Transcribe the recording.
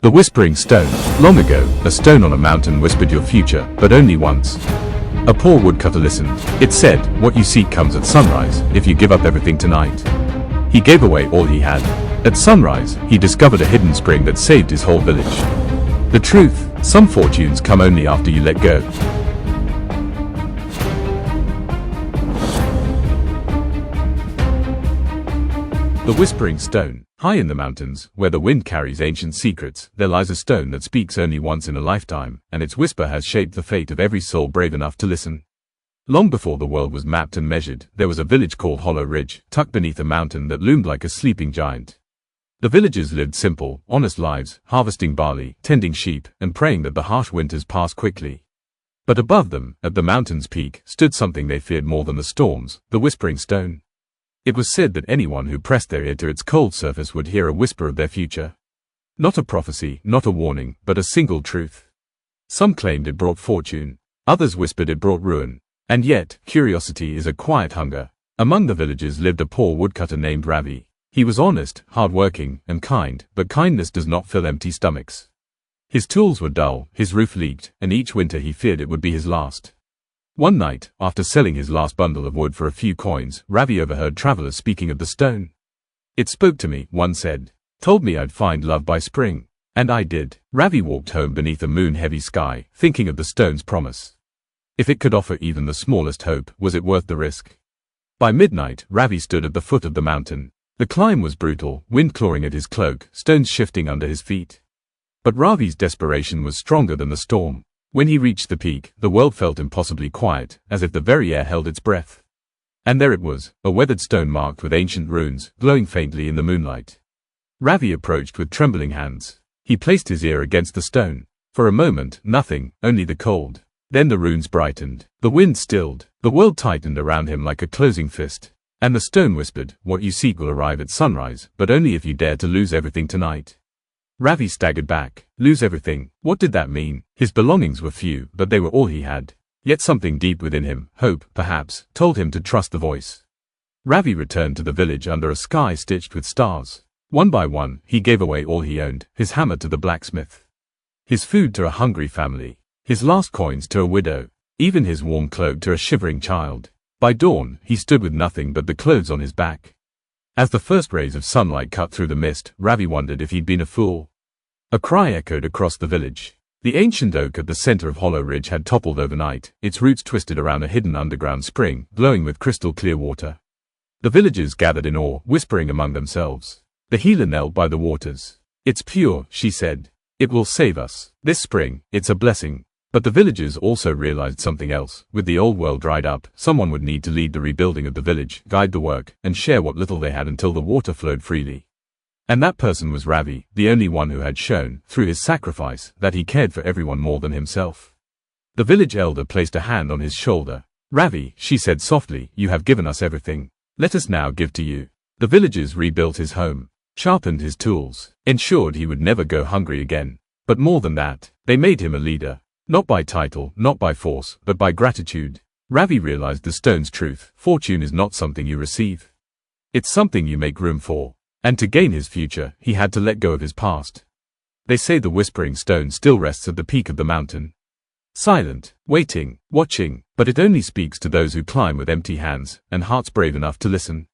The Whispering Stone. Long ago, a stone on a mountain whispered your future, but only once. A poor woodcutter listened. It said, "What you seek comes at sunrise, if you give up everything tonight." He gave away all he had. At sunrise, he discovered a hidden spring that saved his whole village. The truth: some fortunes come only after you let go. The Whispering Stone. High in the mountains, where the wind carries ancient secrets, there lies a stone that speaks only once in a lifetime, and its whisper has shaped the fate of every soul brave enough to listen. Long before the world was mapped and measured, there was a village called Hollow Ridge, tucked beneath a mountain that loomed like a sleeping giant. The villagers lived simple, honest lives, harvesting barley, tending sheep, and praying that the harsh winters pass quickly. But above them, at the mountain's peak, stood something they feared more than the storms: the Whispering Stone. It was said that anyone who pressed their ear to its cold surface would hear a whisper of their future. Not a prophecy, not a warning, but a single truth. Some claimed it brought fortune. Others whispered it brought ruin. And yet, curiosity is a quiet hunger. Among the villagers lived a poor woodcutter named Ravi. He was honest, hard-working, and kind, but kindness does not fill empty stomachs. His tools were dull, his roof leaked, and each winter he feared it would be his last. One night, after selling his last bundle of wood for a few coins, Ravi overheard travelers speaking of the stone. "It spoke to me," one said. "Told me I'd find love by spring. And I did." Ravi walked home beneath a moon-heavy sky, thinking of the stone's promise. If it could offer even the smallest hope, was it worth the risk? By midnight, Ravi stood at the foot of the mountain. The climb was brutal, wind clawing at his cloak, stones shifting under his feet. But Ravi's desperation was stronger than the storm. When he reached the peak, the world felt impossibly quiet, as if the very air held its breath. And there it was, a weathered stone marked with ancient runes, glowing faintly in the moonlight. Ravi approached with trembling hands. He placed his ear against the stone. For a moment, nothing, only the cold. Then the runes brightened. The wind stilled. The world tightened around him like a closing fist. And the stone whispered, "What you seek will arrive at sunrise, but only if you dare to lose everything tonight." Ravi staggered back. Lose everything. What did that mean? His belongings were few, but they were all he had. Yet something deep within him, hope, perhaps, told him to trust the voice. Ravi returned to the village under a sky stitched with stars. One by one, he gave away all he owned: his hammer to the blacksmith, his food to a hungry family, his last coins to a widow, even his warm cloak to a shivering child. By dawn, he stood with nothing but the clothes on his back. As the first rays of sunlight cut through the mist, Ravi wondered if he'd been a fool. A cry echoed across the village. The ancient oak at the center of Hollow Ridge had toppled overnight, its roots twisted around a hidden underground spring, glowing with crystal-clear water. The villagers gathered in awe, whispering among themselves. The healer knelt by the waters. "It's pure," she said. "It will save us. This spring, it's a blessing." But the villagers also realized something else. With the old world dried up, someone would need to lead the rebuilding of the village, guide the work, and share what little they had until the water flowed freely. And that person was Ravi, the only one who had shown, through his sacrifice, that he cared for everyone more than himself. The village elder placed a hand on his shoulder. "Ravi," she said softly, "you have given us everything. Let us now give to you." The villagers rebuilt his home, sharpened his tools, ensured he would never go hungry again. But more than that, they made him a leader. Not by title, not by force, but by gratitude. Ravi realized the stone's truth: fortune is not something you receive. It's something you make room for. And to gain his future, he had to let go of his past. They say the Whispering Stone still rests at the peak of the mountain. Silent, waiting, watching, but it only speaks to those who climb with empty hands, and hearts brave enough to listen.